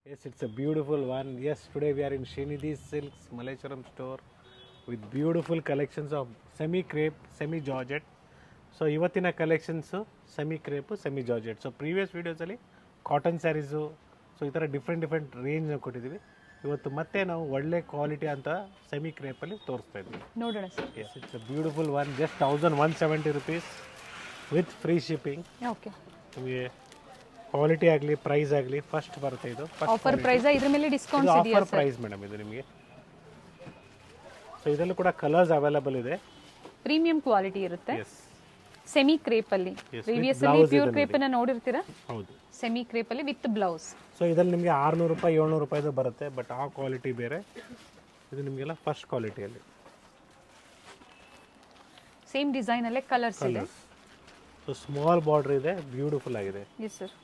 Yes, it's a beautiful one. Yes, today we are in Srinidhi Silks Malecharam store with beautiful collections of semi crepe, semi georgette. So ಇವತ್ತಿನ collections semi crepe semi georgette. So previous ವೀಡಿಯೋಸಲ್ಲಿ cotton sarees so ಈ ಥರ different ರೇಂಜ್ನ ಕೊಟ್ಟಿದ್ದೀವಿ. ಇವತ್ತು ಮತ್ತೆ ನಾವು ಒಳ್ಳೆ quality ಅಂತ ಸೆಮಿ ಕ್ರೇಪಲ್ಲಿ ತೋರಿಸ್ತಾ ಇದ್ದೀವಿ. ನೋಡೋಣ sir. Yes, it's a beautiful one. Just 1170 rupees with free shipping. Okay, ನಿಮಗೆ ಕ್ವಾಲಿಟಿ ಆಗಲಿ ಪ್ರೈಸ್ ಆಗಲಿ ಫಸ್ಟ್ ಬರುತ್ತೆ. ಇದು ಆಫರ್ ಪ್ರೈಸ್, ಇದ್ರ ಮೇಲೆ ಡಿಸ್ಕೌಂಟ್ ಇದೆಯಾ ಆಫರ್ ಪ್ರೈಸ್ ಮೇಡಮ್ ಇದು ನಿಮಗೆ. ಸೊ ಇದರಲ್ಲೂ ಕೂಡ ಕಲರ್ಸ್ ಅವೈಲೇಬಲ್ ಇದೆ. ಪ್ರೀಮಿಯಂ ಕ್ವಾಲಿಟಿ ಇರುತ್ತೆ. ಎಸ್, ಸೆಮಿ ಕ್ರೇಪ್ ಅಲ್ಲಿ ಪ್ರೀವಿಯಸ್ ಅಲ್ಲಿ ಪ್ಯೂರ್ ಕ್ರೇಪ್ ಅನ್ನ ನೋಡಿರ್ತೀರಾ. ಹೌದು, ಸೆಮಿ ಕ್ರೇಪ್ ಅಲ್ಲಿ ವಿತ್ ಬ್ಲೌಸ್. ಸೊ ಇದರಲ್ಲಿ ನಿಮಗೆ 600 ರೂಪಾಯಿ 700 ರೂಪಾಯಿದು ಬರುತ್ತೆ. ಬಟ್ ಆ ಕ್ವಾಲಿಟಿ ಬೇರೆ, ಇದು ನಿಮಗೆಲ್ಲ ಫಸ್ಟ್ ಕ್ವಾಲಿಟಿಯಲ್ಲಿ ಸೇಮ್ ಡಿಸೈನ್ ಅಲ್ಲೇ ಕಲರ್ಸ್ ಇದೆ. ಸೊ ಸ್ಮಾಲ್ ಬಾರ್ಡರ್ ಇದೆ, ಬ್ಯೂಟಿಫುಲ್ ಆಗಿದೆ. Yes sir.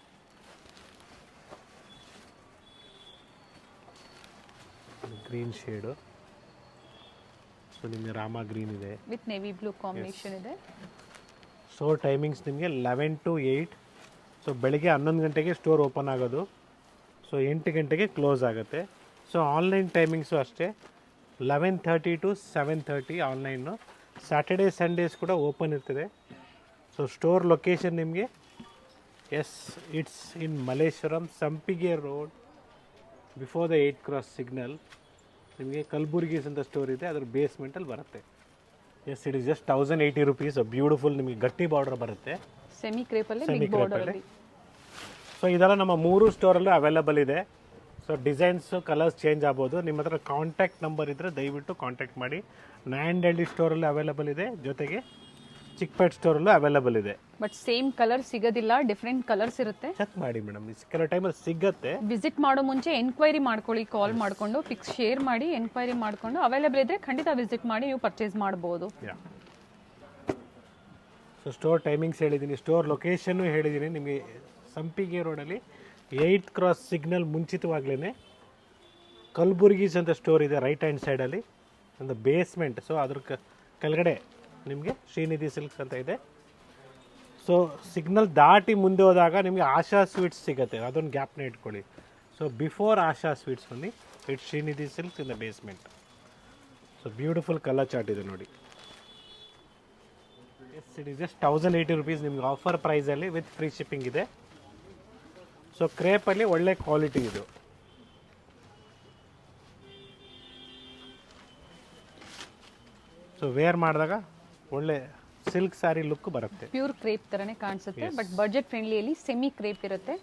Green shade, so ನಿಮಗೆ ರಾಮ ಗ್ರೀನ್ ಇದೆ ವಿತ್ ನೇವಿ ಬ್ಲೂ ಕಾಂಬಿನೇಷನ್ ಇದೆ. ಸ್ಟೋರ್ ಟೈಮಿಂಗ್ಸ್ ನಿಮಗೆ 11 to 8. ಸೊ ಬೆಳಿಗ್ಗೆ 11 ಗಂಟೆಗೆ ಸ್ಟೋರ್ ಓಪನ್ ಆಗೋದು, ಸೊ 8 ಗಂಟೆಗೆ ಕ್ಲೋಸ್ ಆಗುತ್ತೆ. ಸೊ ಆನ್ಲೈನ್ ಟೈಮಿಂಗ್ಸು ಅಷ್ಟೇ 11:30 to 7:30 ಆನ್ಲೈನು. ಸ್ಯಾಟರ್ಡೇ ಸಂಡೇಸ್ ಕೂಡ ಓಪನ್ ಇರ್ತದೆ. ಸೊ ಸ್ಟೋರ್ ಲೊಕೇಶನ್ ನಿಮಗೆ it's in Malleshwaram, Sampige road, before the 8 cross signal. ನಿಮಗೆ ಕಲಬುರ್ಗೀಸ್ ಅಂತ ಸ್ಟೋರ್ ಇದೆ, ಅದ್ರ ಬೇಸ್ಮೆಂಟಲ್ಲಿ ಬರುತ್ತೆ. Yes, it is just 1080 rupees. Beautiful, ನಿಮಗೆ ಗಟ್ಟಿ ಬಾರ್ಡರ್ ಬರುತ್ತೆ ಸೆಮಿ ಕ್ರೇಪ್ ಅಲ್ಲಿ ಸೆಮಿ ಬಿಗ್ ಬಾರ್ಡರ್ ಕ್ರೇಪಲ್ಲಿ. ಅಲ್ಲಿ. ಸೊ ಇದೆಲ್ಲ ನಮ್ಮ 3 ಸ್ಟೋರಲ್ಲೂ ಅವೈಲೇಬಲ್ ಇದೆ. ಸೊ ಡಿಸೈನ್ಸು ಕಲರ್ಸ್ ಚೇಂಜ್ ಆಗ್ಬೋದು. ನಿಮ್ಮ ಹತ್ರ ಕಾಂಟ್ಯಾಕ್ಟ್ ನಂಬರ್ ಇದ್ದರೆ ದಯವಿಟ್ಟು ಕಾಂಟ್ಯಾಕ್ಟ್ ಮಾಡಿ. ನಾಯಂಡಹಳ್ಳಿ ಸ್ಟೋರಲ್ಲೂ ಅವೈಲೇಬಲ್ ಇದೆ, ಜೊತೆಗೆ ಚಿಕ್ಕಪೇಟ್ ಸ್ಟೋರಲ್ಲೂ ಅವೈಲೇಬಲ್ ಇದೆ. ಬಟ್ ಸೇಮ್ ಕಲರ್ ಸಿಗೋದಿಲ್ಲ, ಡಿಫ್ರೆಂಟ್ ಕಲರ್ಸ್ ಇರುತ್ತೆ. ಚೆಕ್ ಮಾಡಿ ಮೇಡಮ್, ಕೆಲವು ಟೈಮಲ್ಲಿ ಸಿಗತ್ತೆ. ವಿಸಿಟ್ ಮಾಡೋ ಮುಂಚೆ ಎನ್ಕ್ವೈರಿ ಮಾಡ್ಕೊಳ್ಳಿ, ಕಾಲ್ ಮಾಡಿಕೊಂಡು ಫಿಕ್ಸ್ ಶೇರ್ ಮಾಡಿ ಎನ್ಕ್ವೈರಿ ಮಾಡಿಕೊಂಡು ಅವೈಲೇಬಲ್ ಇದ್ರೆ ಖಂಡಿತ ವಿಸಿಟ್ ಮಾಡಿ ನೀವು ಪರ್ಚೇಸ್ ಮಾಡ್ಬೋದು. ಸೊ ಸ್ಟೋರ್ ಟೈಮಿಂಗ್ಸ್ ಹೇಳಿದ್ದೀನಿ, ಸ್ಟೋರ್ ಲೊಕೇಶನ್ನು ಹೇಳಿದ್ದೀನಿ. ನಿಮಗೆ ಸಂಪಿಗೆ ರೋಡಲ್ಲಿ 8th ಕ್ರಾಸ್ ಸಿಗ್ನಲ್ ಮುಂಚಿತವಾಗ್ಲೇ ಕಲಬುರ್ಗೀಸ್ ಅಂತ ಸ್ಟೋರ್ ಇದೆ ರೈಟ್ ಹ್ಯಾಂಡ್ ಸೈಡಲ್ಲಿ, ಒಂದು ಬೇಸ್ಮೆಂಟ್. ಸೊ ಅದ್ರ ಕೆಳಗಡೆ ನಿಮಗೆ ಶ್ರೀನಿಧಿ ಸಿಲ್ಕ್ಸ್ ಅಂತ ಇದೆ. ಸೊ ಸಿಗ್ನಲ್ ದಾಟಿ ಮುಂದೆ ಹೋದಾಗ ನಿಮಗೆ ಆಶಾ ಸ್ವೀಟ್ಸ್ ಸಿಗುತ್ತೆ, ಅದೊಂದು ಗ್ಯಾಪ್ನ ಇಟ್ಕೊಳ್ಳಿ. ಸೊ ಬಿಫೋರ್ ಆಶಾ ಸ್ವೀಟ್ಸ್ ಬನ್ನಿ, it's Srinidhi silks in the basement. So beautiful colour chart ಇದೆ ನೋಡಿ. Yes, it is just 1080 rupees ನಿಮ್ಗೆ ಆಫರ್ ಪ್ರೈಸಲ್ಲಿ ವಿತ್ ಫ್ರೀ ಶಿಪ್ಪಿಂಗ್ ಇದೆ. ಸೊ ಕ್ರೇಪಲ್ಲಿ ಒಳ್ಳೆ ಕ್ವಾಲಿಟಿ ಇದು. ಸೊ ವೇರ್ ಮಾಡಿದಾಗ ಒಳ್ಳೆ ಸಿಲ್ಕ್ ಸ್ಯಾರಿ ಲುಕ್ ಬರುತ್ತೆ. ಪ್ಯೂರ್ ಕ್ರೇಪ್ ತರನೇ ಕಾಣಿಸುತ್ತೆ, ಬಟ್ ಬಜೆಟ್ ಫ್ರೆಂಡ್ಲಿಯಲ್ಲಿ ಸೆಮಿ ಕ್ರೇಪ್ ಇರುತ್ತೆ.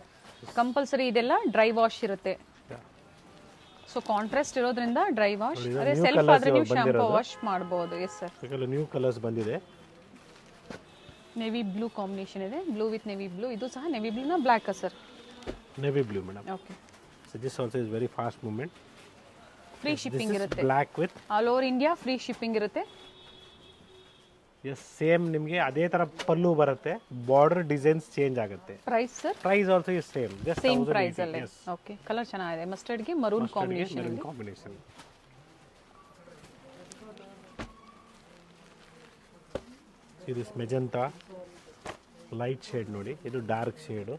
ಕಂಪಲ್ಸರಿ ಇದೆಲ್ಲ ಡ್ರೈ ವಾಶ್ ಇರುತ್ತೆ. ಸೊ ಕಾಂಟ್ರಾಸ್ಟ್ ಇರೋದ್ರಿಂದ ಡ್ರೈ ವಾಶ್, ಅದೇ ಸೆಲ್ಫ್ ಆದ್ರೆ ನೀವು ಶಾಂಪೂ ವಾಶ್ ಮಾಡಬಹುದು. Yes sir. ನ್ಯೂ ಕಲರ್ಸ್ ಬಂದಿದೆ. ನೇವಿ ಬ್ಲೂ ಕಾಂಬಿನೇಷನ್ ಇದೆ, ಬ್ಲೂ ವಿತ್ ನೇವಿ ಬ್ಲೂ. ಇದು ಸಹ ನೇವಿ ಬ್ಲೂ ನ black sir. Navy blue madam. Okay. So this also is very fast movement. Free shipping ಇರುತ್ತೆ. Black with all over India free shipping ಇರುತ್ತೆ. Yes, same ನಿಮಗೆ ಅದೇ ತರ ಪಲ್ಲು ಬರುತ್ತೆ, ಬಾರ್ಡರ್ ಡಿಸೈನ್ಸ್ ಚೇಂಜ್ ಆಗುತ್ತೆ. Price sir? Price also is same, just same price ಅಲ್ಲೇ. Okay. Colour ಚೆನ್ನಾಗಿದೆ, mustard ಗೆ ಮರೂನ್ ಕಾಂಬಿನೇಷನ್. ಇದು ಮೆಜೆಂಟಾ ಲೈಟ್ ಶೇಡ್ ನೋಡಿ, ಇದು ಡಾರ್ಕ್ ಶೇಡು.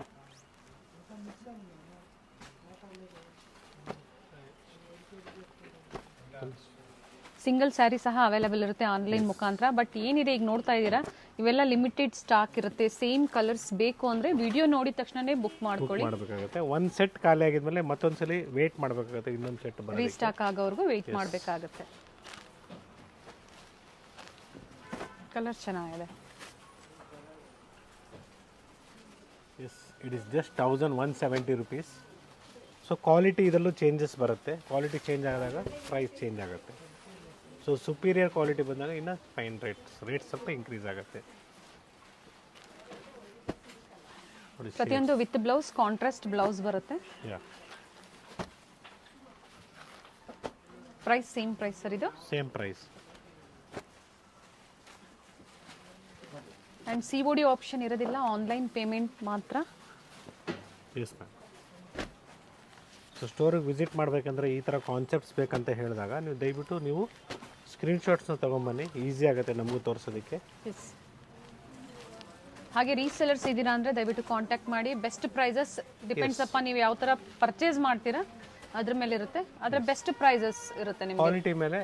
ಸಿಂಗಲ್ ಸ್ಯಾರಿ ಸಹ ಅವೈಲೇಬಲ್ ಇರುತ್ತೆ ಆನ್ಲೈನ್ ಮುಖಾಂತರ. ಬಟ್ ಏನಿದೆ ಈಗ ನೋಡ್ತಾ ಇದ್ದೀರಾ, ಇವೆಲ್ಲ ಲಿಮಿಟೆಡ್ ಸ್ಟಾಕ್ ಇರುತ್ತೆ. ಸೇಮ್ ಕಲರ್ಸ್ ಬೇಕು ಅಂದ್ರೆ ವಿಡಿಯೋ ನೋಡಿದ ತಕ್ಷಣನೇ ಬುಕ್ ಮಾಡ್ಕೊಳ್ಳಿ. ಮಾಡಬೇಕಾಗುತ್ತೆ. ಒಂದು ಸೆಟ್ ಖಾಲಿ ಆಗಿದ್ಮೇಲೆ ಮತ್ತೊಂದ್ಸಲಿ ವೇಟ್ ಮಾಡಬೇಕಾಗುತ್ತೆ, ಇನ್ನೊಂದು ಸೆಟ್ ರೀಸ್ಟಾಕ್ ಆಗೋವರೆಗೂ ವೇಟ್ ಮಾಡಬೇಕಾಗುತ್ತೆ. ಕಲರ್ ಚೆನ್ನಾಗಿದೆ. Yes, it is just 1170 rupees. So quality ಇದರಲ್ಲೂ ಚೇಂಜಸ್ ಬರುತ್ತೆ. ಕ್ವಾಲಿಟಿ ಚೇಂಜ್ ಆದಾಗ ಪ್ರೈಸ್ ಚೇಂಜ್ ಆಗುತ್ತೆ. ಸೊ ಸುಪೀರಿಯರ್ ಕ್ವಾಲಿಟಿ ಬಂದಾಗ ಇನ್ನು ಫೈನ್ ರೇಟ್ ಸ್ವಲ್ಪ ಇನ್ಕ್ರೀಸ್ ಆಗುತ್ತೆ. ಪ್ರತಿಯೊಂದು ವಿತ್ ಬ್ಲೌಸ್, ಕಾಂಟ್ರಾಸ್ಟ್ ಬ್ಲೌಸ್ ಬರುತ್ತೆ. ಪ್ರೈಸ್ ಸೇಮ್ ಪ್ರೈಸ್ ಸರ್, ಇದು same price. And COD option ಇರೋದಿಲ್ಲ, ಆನ್ಲೈನ್ ಪೇಮೆಂಟ್ ಮಾತ್ರ. Yes ma'am. ಸೊ ಸ್ಟೋರಿಗೆ ವಿಸಿಟ್ ಮಾಡಬೇಕಂದ್ರೆ ಈ ಥರ ಕಾನ್ಸೆಪ್ಟ್ಸ್ ಬೇಕಂತ ಹೇಳಿದಾಗ ನೀವು ದಯವಿಟ್ಟು ನೀವು ಸ್ಕ್ರೀನ್ಶಾಟ್ಸ್ನ ತೊಗೊಂಬನ್ನಿ, ಈಸಿ ಆಗುತ್ತೆ ನಮಗೂ ತೋರಿಸೋದಕ್ಕೆ. ಹಾಗೆ ರೀಸೆಲರ್ಸ್ ಇದ್ದೀರಾ ಅಂದರೆ ದಯವಿಟ್ಟು ಕಾಂಟ್ಯಾಕ್ಟ್ ಮಾಡಿ. ಬೆಸ್ಟ್ ಪ್ರೈಸಸ್ ಡಿಪೆಂಡ್ಸ್ ಅಪ್ಪ ನೀವು ಯಾವ ಥರ ಪರ್ಚೇಸ್ ಮಾಡ್ತೀರಾ ಅದ್ರ ಮೇಲೆ ಇರುತ್ತೆ. ಆದರೆ ಬೆಸ್ಟ್ ಪ್ರೈಸಸ್ ಇರುತ್ತೆ ನಿಮಗೆ. ಕ್ವಾಲಿಟಿ ಮೇಲೆ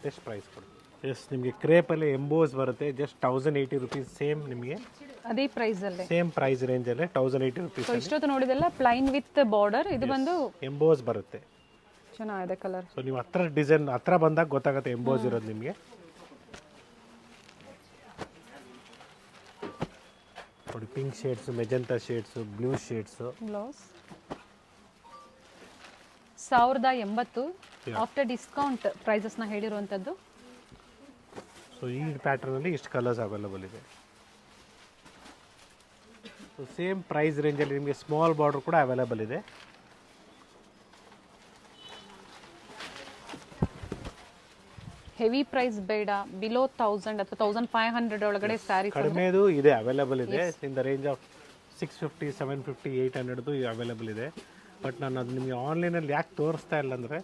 ಬೆಸ್ಟ್ ಪ್ರೈಸ್ ಕೊಡ್ತೀವಿ. ಎಸ್, ನಿಮಗೆ ಕ್ರೇಪಲ್ಲಿ ಎಂಬೋಸ್ ಬರುತ್ತೆ. Just 1080 rupees. ಸೇಮ್ ನಿಮಗೆ ಅದೇ ಪ್ರೈಸಲ್ಲೇ ಸೇಮ್ ಪ್ರೈಸ್ ರೇಂಜಲ್ಲೇ 1080 ರುಪೀಸ್. ಸೊ ಇಷ್ಟೊತ್ತು ನೋಡಿದೆಲ್ಲ ಪ್ಲೈನ್ ವಿತ್ ಬಾರ್ಡರ್, ಇದು ಬಂದು ಎಂಬೋಸ್ ಬರುತ್ತೆ. ಚೆನ್ನಾಗಿದೆ ಕಲರ್. ಸೊ ನೀವು ಹತ್ರ ಡಿಸೈನ್ ಹತ್ರ ಬಂದಾಗ ಗೊತ್ತಾಗುತ್ತೆ ಎಂಬೋಸ್ ಇರೋದು ನಿಮಗೆ. ನೋಡಿ, pink shades, magenta shades, blue shades. Blouse 1080 after discount ಪ್ರೈಸಸ್ನ ಹೇಳಿರುವಂಥದ್ದು. ಸೊ ಈ ಪ್ಯಾಟರ್ನಲ್ಲಿ ಇಷ್ಟು ಕಲರ್ಸ್ ಅವೈಲಬಲ್ ಇದೆ. ಸೊ ಸೇಮ್ ಪ್ರೈಸ್ ರೇಂಜಲ್ಲಿ ನಿಮಗೆ ಸ್ಮಾಲ್ ಬಾರ್ಡರ್ ಕೂಡ ಅವೈಲಬಲ್ ಇದೆ. ಹೆವಿ ಪ್ರೈಸ್ ಬೇಡ, ಬಿಲೋ 1000 ಅಥವಾ 1500 ಒಳಗಡೆ ಸ್ಯಾರೀಸ್ ಕಡಿಮೆದು ಇದೆ, ಅವೈಲಬಲ್ ಇದೆ. In the range of 650, 750, 800 available ಇದೆ. ಬಟ್ ನಾನು ಅದು ನಿಮಗೆ ಆನ್ಲೈನಲ್ಲಿ ಯಾಕೆ ತೋರಿಸ್ತಾ ಇಲ್ಲ ಅಂದರೆ,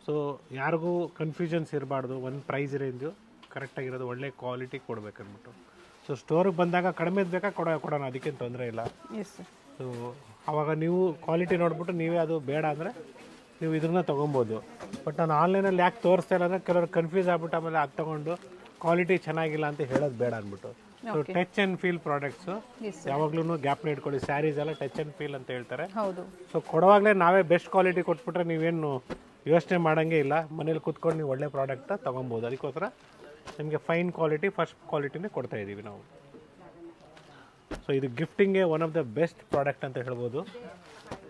ಸೊ ಯಾರಿಗೂ ಕನ್ಫ್ಯೂಷನ್ಸ್ ಇರಬಾರ್ದು. ಒಂದು ಪ್ರೈಸ್ ರೇಂಜು ಕರೆಕ್ಟಾಗಿರೋದು, ಒಳ್ಳೆ ಕ್ವಾಲಿಟಿ ಕೊಡ್ಬೇಕಂದ್ಬಿಟ್ಟು. ಸೊ ಸ್ಟೋರಿಗೆ ಬಂದಾಗ ಕಡಿಮೆದು ಬೇಕಾ ಕೊಡೋಣ, ಅದಕ್ಕೇನು ತೊಂದರೆ ಇಲ್ಲ. ಸೊ ಆವಾಗ ನೀವು ಕ್ವಾಲಿಟಿ ನೋಡ್ಬಿಟ್ಟು ನೀವೇ ಅದು ಬೇಡ ಅಂದರೆ ನೀವು ಇದನ್ನ ತೊಗೊಬೋದು. ಬಟ್ ನಾನು ಆನ್ಲೈನಲ್ಲಿ ಯಾಕೆ ತೋರಿಸ್ತಾ ಇಲ್ಲ ಅಂದರೆ ಕೆಲವರು ಕನ್ಫ್ಯೂಸ್ ಆಗ್ಬಿಟ್ಟು ಆಮೇಲೆ ಅದು ತೊಗೊಂಡು ಕ್ವಾಲಿಟಿ ಚೆನ್ನಾಗಿಲ್ಲ ಅಂತ ಹೇಳೋದು ಬೇಡ ಅಂದ್ಬಿಟ್ಟು. So touch and feel products ಯಾವಾಗ್ಲೂ ಗ್ಯಾಪ್ನ ಇಟ್ಕೊಳ್ಳಿ. ಸ್ಯಾರೀಸ್ ಎಲ್ಲ ಟಚ್ ಆ್ಯಂಡ್ ಫೀಲ್ ಅಂತ ಹೇಳ್ತಾರೆ. ಹೌದು. ಸೊ ಕೊಡುವಾಗಲೇ ನಾವೇ ಬೆಸ್ಟ್ ಕ್ವಾಲಿಟಿ ಕೊಟ್ಬಿಟ್ರೆ ನೀವೇನು ಯೋಚನೆ ಮಾಡೋಂಗೆ ಇಲ್ಲ. ಮನೇಲಿ ಕೂತ್ಕೊಂಡು ನೀವು ಒಳ್ಳೆ ಪ್ರಾಡಕ್ಟ್ ತೊಗೊಬೋದು. ಅದಕ್ಕೋಸ್ಕರ ನಿಮಗೆ ಫೈನ್ ಕ್ವಾಲಿಟಿ, ಫಸ್ಟ್ ಕ್ವಾಲಿಟಿನೇ ಕೊಡ್ತಾ ಇದ್ದೀವಿ ನಾವು. ಸೊ ಇದು ಗಿಫ್ಟಿಂಗ್ಗೆ one of the best product ಅಂತ ಹೇಳ್ಬೋದು.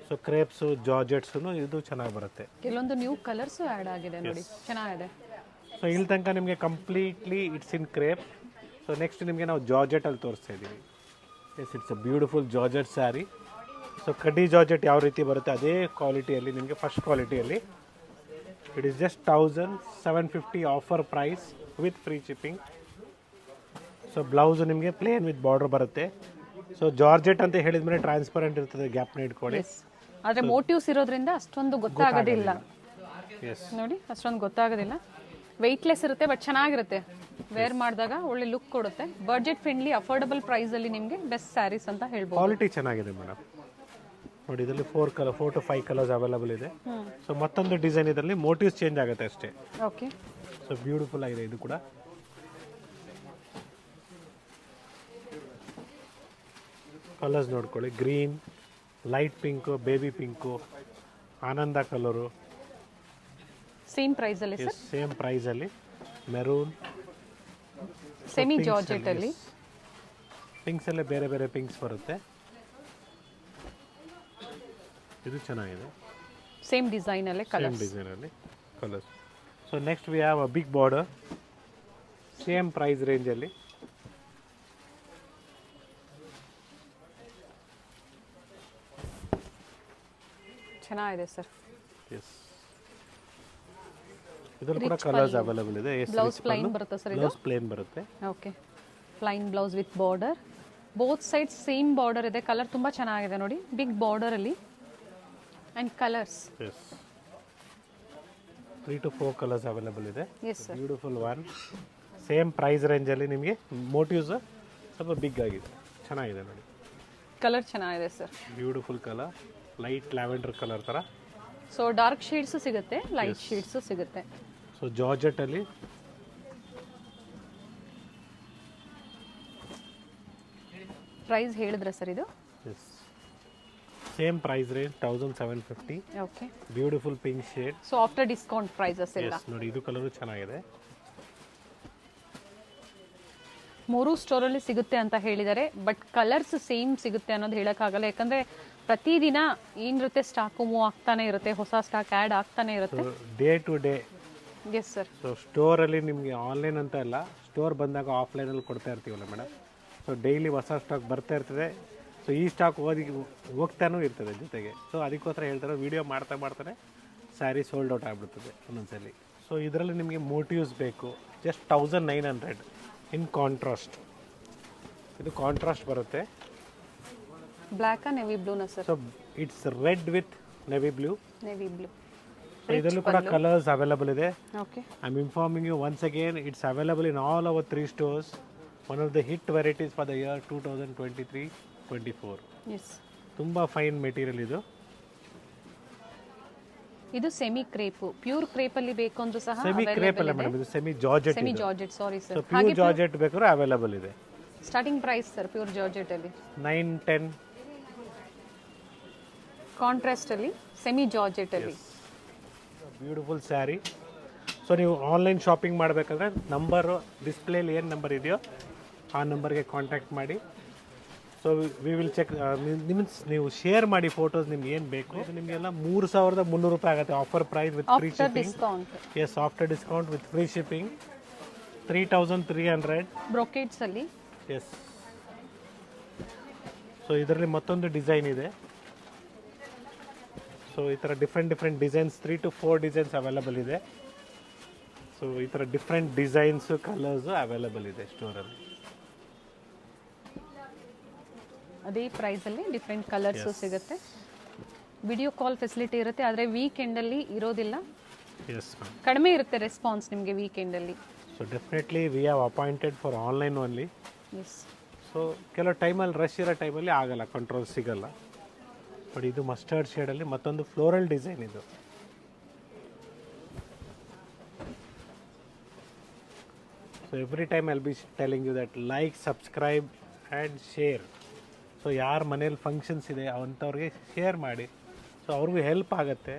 ಸೊ ಕ್ರೇಪ್ಸು, ಜಾರ್ಜೆಟ್ಸು ಇದು ಚೆನ್ನಾಗಿ ಬರುತ್ತೆ. ಕೆಲವೊಂದು ನ್ಯೂ ಕಲರ್ಸು ಆ್ಯಡ್ ಆಗಿದೆ ನೋಡಿ, ಚೆನ್ನಾಗಿದೆ. ಸೊ ಇಲ್ಲಿ ತನಕ ನಿಮಗೆ completely it's in crepe. So next ನಿಮಗೆ ನಾವು ಜಾರ್ಜೆಟಲ್ಲಿ ತೋರಿಸ್ತಾ ಇದ್ದೀವಿ. Yes, it's a beautiful georgette saree. So ಕಡ್ಡಿ ಜಾರ್ಜೆಟ್ ಯಾವ ರೀತಿ ಬರುತ್ತೆ ಅದೇ ಕ್ವಾಲಿಟಿಯಲ್ಲಿ ನಿಮಗೆ, ಫಸ್ಟ್ ಕ್ವಾಲಿಟಿಯಲ್ಲಿ. It is just 1750 offer price with free shipping. So blouse ನಿಮಗೆ ಪ್ಲೇನ್ ವಿತ್ ಬಾರ್ಡರ್ ಬರುತ್ತೆ. ಸೊ ಜಾರ್ಜೆಟ್ ಅಂತ ಹೇಳಿದ್ಮೇಲೆ ಟ್ರಾನ್ಸ್ಪರೆಂಟ್ ಇರ್ತದೆ, ಗ್ಯಾಪ್ನ ಇಟ್ಕೊಳ್ಳಿ. ಆದರೆ ಮೋಟಿವ್ಸ್ ಇರೋದ್ರಿಂದ ಅಷ್ಟೊಂದು ಗೊತ್ತಾಗೋದಿಲ್ಲ ಎಸ್, ನೋಡಿ, ಅಷ್ಟೊಂದು ಗೊತ್ತಾಗೋದಿಲ್ಲ. ವೆಯ್ಟ್ಲೆಸ್ ಇರುತ್ತೆ, ಬಟ್ ಚೆನ್ನಾಗಿರುತ್ತೆ. ವೇರ್ ಮಾಡಿದಾಗ ಒಳ್ಳೆ ಲುಕ್ ಕೊಡುತ್ತೆ. ಬಡ್ಜೆಟ್ ಫ್ರೆಂಡ್ಲಿ, ಅಫೋರ್ಡಬಲ್ ಪ್ರೈಸಲ್ಲಿ ನಿಮಗೆ ಬೆಸ್ಟ್ ಸ್ಯಾರೀಸ್ ಅಂತ ಹೇಳ್ಬೋದು. ಕ್ವಾಲಿಟಿ ಚೆನ್ನಾಗಿದೆ ಮೇಡಮ್. ನೋಡಿ, ಇದರಲ್ಲಿ 4 to 5 ಕಲರ್ಸ್ ಅವೈಲಬಲ್ ಇದೆ. ಸೊ ಮತ್ತೊಂದು ಡಿಸೈನ್ ಇದರಲ್ಲಿ ಮೋಟಿವ್ಸ್ ಚೇಂಜ್ ಆಗುತ್ತೆ ಅಷ್ಟೇ. ಓಕೆ. ಸೊ ಬ್ಯೂಟಿಫುಲ್ ಆಗಿದೆ ಇದು ಕೂಡ. ಕಲರ್ಸ್ ನೋಡ್ಕೊಳ್ಳಿ, green, light pink, baby pink, ಆನಂದ ಕಲರು. ಸೇಮ್ ಪ್ರೈಸಲ್ಲಿ ಸರ್, ಸೇಮ್ ಪ್ರೈಸಲ್ಲಿ. ಮೆರೂನ್, ಸೆಮಿ ಜಾರ್ಜೆಟ್ ಅಲ್ಲಿ. ಪಿಂಕ್ಸಲ್ಲೇ ಬೇರೆ ಬೇರೆ ಪಿಂಕ್ಸ್ ಬರುತ್ತೆ. ಇದು ಚೆನ್ನಾಗಿದೆ. ಸೇಮ್ ಡಿಸೈನಲ್ಲೇ ಕಲರ್, ಸೇಮ್ ಡಿಸೈನಲ್ಲಿ colours. So next we have a big border, same price ರೇಂಜಲ್ಲಿ. ಚೆನ್ನಾಗಿದೆ ಸರ್. ಎಸ್, ಇದರಲ್ಲಿ ಕೂಡ ಕಲರ್ಸ್ ಅವೈಲಬಲ್ ಇದೆ. ಬ್ಲೌಸ್ ಪ್ಲೈನ್ ಬರುತ್ತೆ ಸರ್, ಇದು ಬ್ಲೌಸ್ ಪ್ಲೇನ್ ಬರುತ್ತೆ. Okay. Plain blouse with border, both side same border ಇದೆ. ಕಲರ್ ತುಂಬ ಚೆನ್ನಾಗಿದೆ ನೋಡಿ, ಬಿಗ್ ಬಾರ್ಡರ್ ಅಲ್ಲಿ. And colours, yes, 3 to 4 colours available ಇದೆ. Yes sir. Beautiful one. Same price ರೇಂಜಲ್ಲಿ ನಿಮಗೆ. ಮೋಟಿವ್ಸ್ ಸ್ವಲ್ಪ ಬಿಗ್ ಆಗಿದೆ, ಚೆನ್ನಾಗಿದೆ ನೋಡಿ. ಕಲರ್ ಚೆನ್ನಾಗಿದೆ sir, beautiful colour, light lavender colour ಥರ. ಸೊ ಡಾರ್ಕ್ ಶೇಡ್ಸು ಸಿಗುತ್ತೆ, ಲೈಟ್ ಶೇಡ್ಸು ಸಿಗುತ್ತೆ. ಸೊ ಜಾರ್ಜೆಟಲ್ಲಿ ಪ್ರೈಸ್ ಹೇಳಿದ್ರೆ ಸರ್ ಇದು? Yes, same price range 1750. Okay. Beautiful pink shade. So after discount prices ಎಲ್ಲ. ನೋಡಿ, ಇದು ಕಲರು ಚೆನ್ನಾಗಿದೆ. ಮೂರು ಸ್ಟೋರಲ್ಲಿ ಸಿಗುತ್ತೆ ಅಂತ ಹೇಳಿದ್ದಾರೆ, ಬಟ್ ಕಲರ್ಸ್ ಸೇಮ್ ಸಿಗುತ್ತೆ ಅನ್ನೋದು ಹೇಳೋಕ್ಕಾಗಲ್ಲ. ಯಾಕಂದರೆ ಪ್ರತಿದಿನ ಏನಿರುತ್ತೆ ಸ್ಟಾಕು ಮೂವ್ ಆಗ್ತಾನೆ ಇರುತ್ತೆ, ಹೊಸ ಸ್ಟಾಕ್ ಆ್ಯಡ್ ಆಗ್ತಾನೆ ಇರುತ್ತೆ. Day to day. Yes sir. So ಸ್ಟೋರಲ್ಲಿ ನಿಮಗೆ ಆನ್ಲೈನ್ ಅಂತ ಇಲ್ಲ, ಸ್ಟೋರ್ ಬಂದಾಗ ಆಫ್ಲೈನಲ್ಲಿ ಕೊಡ್ತಾ ಇರ್ತೀವಲ್ಲ ಮೇಡಮ್. ಸೊ ಡೈಲಿ ಹೊಸ ಸ್ಟಾಕ್ ಬರ್ತಾ ಇರ್ತದೆ. ಸೊ ಈ ಸ್ಟಾಕ್ ಹೋಗ್ತಾನೂ ಇರ್ತದೆ ಜೊತೆಗೆ. ಸೊ ಅದಕ್ಕೋಸ್ಕರ ಹೇಳ್ತಾರೆ, ವೀಡಿಯೋ ಮಾಡ್ತಾನೆ ಸ್ಯಾರಿ ಸೋಲ್ಡ್ ಔಟ್ ಆಗಿಬಿಡ್ತದೆ ಒಂದೊಂದ್ಸಲಿ. ಸೊ ಇದರಲ್ಲಿ ನಿಮಗೆ ಮೋಟಿವ್ಸ್ ಬೇಕು. Just 1900 in contrast. ಇದು ಕಾಂಟ್ರಾಸ್ಟ್ ಬರುತ್ತೆ. ಬ್ಲ್ಯಾಕ್ ನೆವಿ ಬ್ಲೂನ sir? So it's red with navy blue. Navy blue. So ಇದರಲ್ಲೂ ಕೂಡ ಕಲರ್ಸ್ ಅವೈಲಬಲ್ ಇದೆ. Okay. I am informing you once again, it's available in all our 3 stores. One of the hit varieties for the year 2023-24. Yes, ತುಂಬ fine material ಇದು. ಇದು semi crepe, pure crepe ಅಲ್ಲಿ ಬೇಕು ಅಂದ್ರೂ ಸಹ ಸೆಮಿ ಕ್ರೇಪ್ ಅಲ್ಲ madam, ಇದು semi georgette. Semi georgette, sorry so sir. Pure georgette ಬೇಕಾದ್ರೆ ಅವೈಲೇಬಲ್ ಇದೆ. Starting price sir pure georgette ಅಲ್ಲಿ 9-10. ಕಾಂಟ್ರಾಸ್ಟ್ ಅಲ್ಲಿ ಸೆಮಿ ಜಾರ್ಜೆಟ್ ಅಲ್ಲಿ. ಬ್ಯೂಟಿಫುಲ್ ಸ್ಯಾರಿ. ಸೊ ನೀವು ಆನ್ಲೈನ್ ಶಾಪಿಂಗ್ ಮಾಡಬೇಕಾದ್ರೆ ನಂಬರು ಡಿಸ್ಪ್ಲೇಲಿ ಏನು ನಂಬರ್ ಇದೆಯೋ ಆ ನಂಬರ್ಗೆ ಕಾಂಟ್ಯಾಕ್ಟ್ ಮಾಡಿ. So we will check. ನೀವು ಶೇರ್ ಮಾಡಿ ಫೋಟೋಸ್ ನಿಮ್ಗೆ ಏನು ಬೇಕು. ನಿಮಗೆಲ್ಲ 3,300 ರೂಪಾಯಿ ಆಗುತ್ತೆ offer price with free shipping. Discount. S, after discount with free shipping 3,300. Brocades ಅಲ್ಲಿ. ಎಸ್. ಸೊ ಇದರಲ್ಲಿ ಮತ್ತೊಂದು ಡಿಸೈನ್ ಇದೆ. ಸೊ ಈ ಥರ different designs 3 to 4 designs available ಇದೆ. ಸೊ ಈ ಥರ ಡಿಫ್ರೆಂಟ್ ಡಿಸೈನ್ಸು ಕಲರ್ಸು ಅವೈಲೇಬಲ್ ಇದೆ ಸ್ಟೋರಲ್ಲಿ. ಅದೇ ಪ್ರೈಸಲ್ಲಿ ಡಿಫ್ರೆಂಟ್ ಕಲರ್ಸು ಸಿಗುತ್ತೆ. ವಿಡಿಯೋ ಕಾಲ್ ಫೆಸಿಲಿಟಿ ಇರುತ್ತೆ, ಆದರೆ ವೀಕೆಂಡಲ್ಲಿ ಇರೋದಿಲ್ಲ. ಎಸ್ ಮ್ಯಾಮ್, ಕಡಿಮೆ ಇರುತ್ತೆ ರೆಸ್ಪಾನ್ಸ್ ನಿಮಗೆ ವೀಕೆಂಡಲ್ಲಿ. So definitely we have appointed for online only. Yes. So ಕೆಲವು ಟೈಮಲ್ಲಿ ರಶ್ ಇರೋ ಟೈಮಲ್ಲಿ ಆಗಲ್ಲ, ಕಂಟ್ರೋಲ್ ಸಿಗಲ್ಲ. ಬಟ್ ಇದು ಮಸ್ಟರ್ಡ್ ಶೇಡಲ್ಲಿ ಮತ್ತೊಂದು ಫ್ಲೋರಲ್ ಡಿಸೈನ್ ಇದು. So every time I'll be telling you that like, subscribe and share. So ಯಾರ ಮನೇಲಿ ಫಂಕ್ಷನ್ಸ್ ಇದೆ ಅಂಥವ್ರಿಗೆ ಶೇರ್ ಮಾಡಿ. ಸೊ ಅವ್ರಿಗೂ ಹೆಲ್ಪ್ ಆಗುತ್ತೆ.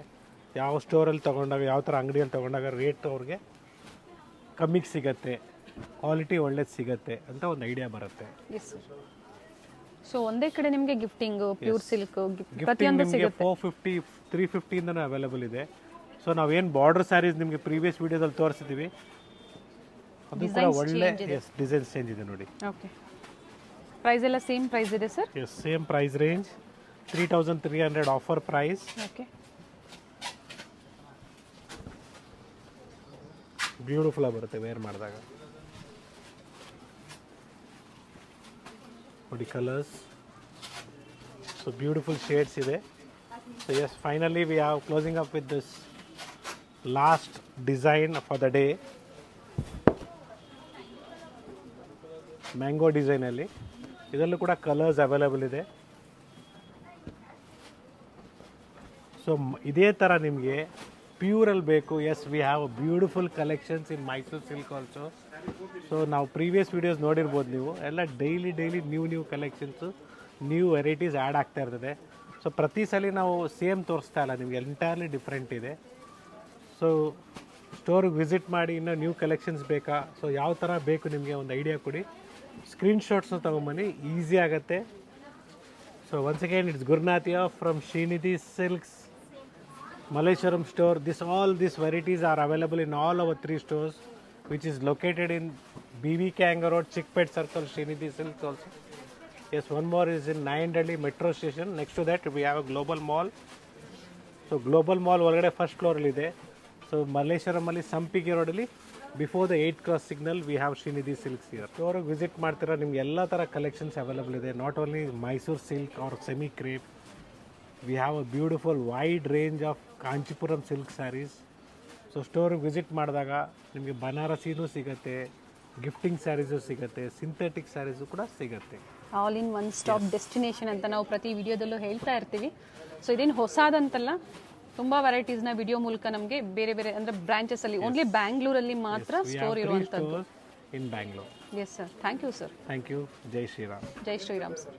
ಯಾವ ಸ್ಟೋರಲ್ಲಿ ತೊಗೊಂಡಾಗ, ಯಾವ ಥರ ಅಂಗಡಿಯಲ್ಲಿ ತೊಗೊಂಡಾಗ ರೇಟ್ ಅವ್ರಿಗೆ ಕಮ್ಮಿಗೆ ಸಿಗತ್ತೆ, ಕ್ವಾಲಿಟಿ ಒಳ್ಳೇದು ಸಿಗತ್ತೆ ಅಂತ ಒಂದು ಐಡಿಯಾ ಬರುತ್ತೆ. S sir. ಸೊ ಒಂದೇ ಕಡೆ ನಿಮಗೆ ಗಿಫ್ಟಿಂಗು, ಪ್ಯೂರ್ ಸಿಲ್ಕ್ ಗಿಫ್ಟಿಂಗ್ ಪ್ರತಿಯೊಂದು ನಿಮಗೆ ಸಿಗುತ್ತೆ. 450, 350 ಅವೈಲೇಬಲ್ ಇದೆ. ಸೊ ನಾವೇನು ಬಾರ್ಡರ್ ಸ್ಯಾರೀಸ್ ನಿಮಗೆ ಪ್ರೀವಿಯಸ್ ವೀಡಿಯೋದಲ್ಲಿ ತೋರಿಸಿದ್ದೀವಿ, ಅದು ಕೂಡ ಒಳ್ಳೆ ಡಿಸೈನ್ಸ್ ಚೇಂಜ್ ಇದೆ ನೋಡಿ. ಓಕೆ, ಪ್ರೈಸ್ ಎಲ್ಲ ಸೇಮ್ ಪ್ರೈಸ್ ಇದೆ sir? Yes, same price range 3,300 offer price. Okay, beautiful ಆಗಿ ಬರುತ್ತೆ ವೇರ್ ಮಾಡಿದಾಗ. ನೋಡಿ ಕಲರ್ಸ್, ಸೊ ಬ್ಯೂಟಿಫುಲ್ ಶೇಡ್ಸ್ ಇದೆ. So yes, finally we have closing up with this last design for the day. Mango ಡಿಸೈನಲ್ಲಿ ಇದರಲ್ಲೂ ಕೂಡ colours available ಇದೆ. So ಇದೇ ಥರ ನಿಮಗೆ ಪ್ಯೂರಲ್ಲಿ ಬೇಕು. Yes, we have beautiful collections in Mysore silk also. So ನಾವು ಪ್ರೀವಿಯಸ್ ವೀಡಿಯೋಸ್ ನೋಡಿರ್ಬೋದು ನೀವು, ಎಲ್ಲ daily new collections, new varieties add ಆಗ್ತಾ ಇರ್ತದೆ. ಸೊ ಪ್ರತಿ ಸಲ ನಾವು ಸೇಮ್ ತೋರಿಸ್ತಾ ಇಲ್ಲ, ನಿಮಗೆ ಎಂಟೈರ್ಲಿ ಡಿಫ್ರೆಂಟ್ ಇದೆ. ಸೊ ಸ್ಟೋರಿಗೆ ವಿಸಿಟ್ ಮಾಡಿ, ಇನ್ನೂ ನ್ಯೂ ಕಲೆಕ್ಷನ್ಸ್ ಬೇಕಾ, ಸೊ ಯಾವ ಥರ ಬೇಕು ನಿಮಗೆ ಒಂದು ಐಡಿಯಾ ಕೊಡಿ. ಸ್ಕ್ರೀನ್ಶಾಟ್ಸ್ನ ತೊಗೊಂಬನ್ನಿ, ಈಸಿ ಆಗುತ್ತೆ. So once again it's Gurunathiya from Shrinidhi silks, Malleshwaram store. All these varieties are available in all our 3 stores, which is located in BV Kanga Road, Chickpet Circle, Srinidhi Silks also. Yes, one more is in Nayandali Metro Station. Next to that we have a Global Mall. So Global Mall ಒಳಗಡೆ first ಫ್ಲೋರಲ್ಲಿ ಇದೆ. So ಮಲ್ಲೇಶ್ವರಮಲ್ಲಿ ಸಂಪಿಗೆ ರೋಡಲ್ಲಿ before the 8 cross signal we have Shrinidhi silks here. ಸ್ಟೋರಿಗೆ visit ಮಾಡ್ತೀರಾ, ನಿಮ್ಗೆ ಎಲ್ಲ ಥರ ಕಲೆಕ್ಷನ್ಸ್ ಅವೈಲೇಬಲ್ ಇದೆ. Not only Mysore silk or semi crepe, we have a beautiful wide range of Kanchipuram silk sarees. So ಸ್ಟೋರಿಗೆ ವಿಸಿಟ್ ಮಾಡಿದಾಗ ನಿಮಗೆ ಬನಾರಸಿನೂ ಸಿಗುತ್ತೆ, ಗಿಫ್ಟಿಂಗ್ ಸ್ಯಾರೀಸು ಸಿಗುತ್ತೆ, ಸಿಂಥೆಟಿಕ್ ಸ್ಯಾರೀಸು ಕೂಡ ಸಿಗುತ್ತೆ. All in one stop destination ಅಂತ ನಾವು ಪ್ರತಿ ವಿಡಿಯೋದಲ್ಲೂ ಹೇಳ್ತಾ ಇರ್ತೀವಿ. ಸೊ ಇದೇನು ಹೊಸದಂತಲ್ಲ, ತುಂಬ ವೆರೈಟೀಸ್ನ ವಿಡಿಯೋ ಮೂಲಕ ನಮಗೆ ಬೇರೆ ಬೇರೆ ಅಂದರೆ ಬ್ರಾಂಚಸ್ ಅಲ್ಲಿ, ಓನ್ಲಿ ಬ್ಯಾಂಗ್ಳೂರಲ್ಲಿ ಮಾತ್ರ ಸ್ಟೋರ್ ಇರುವಂಥದ್ದು. In Bangalore. Yes sir, thank you sir. Thank you. Jai Shriram. Jai Shriram sir.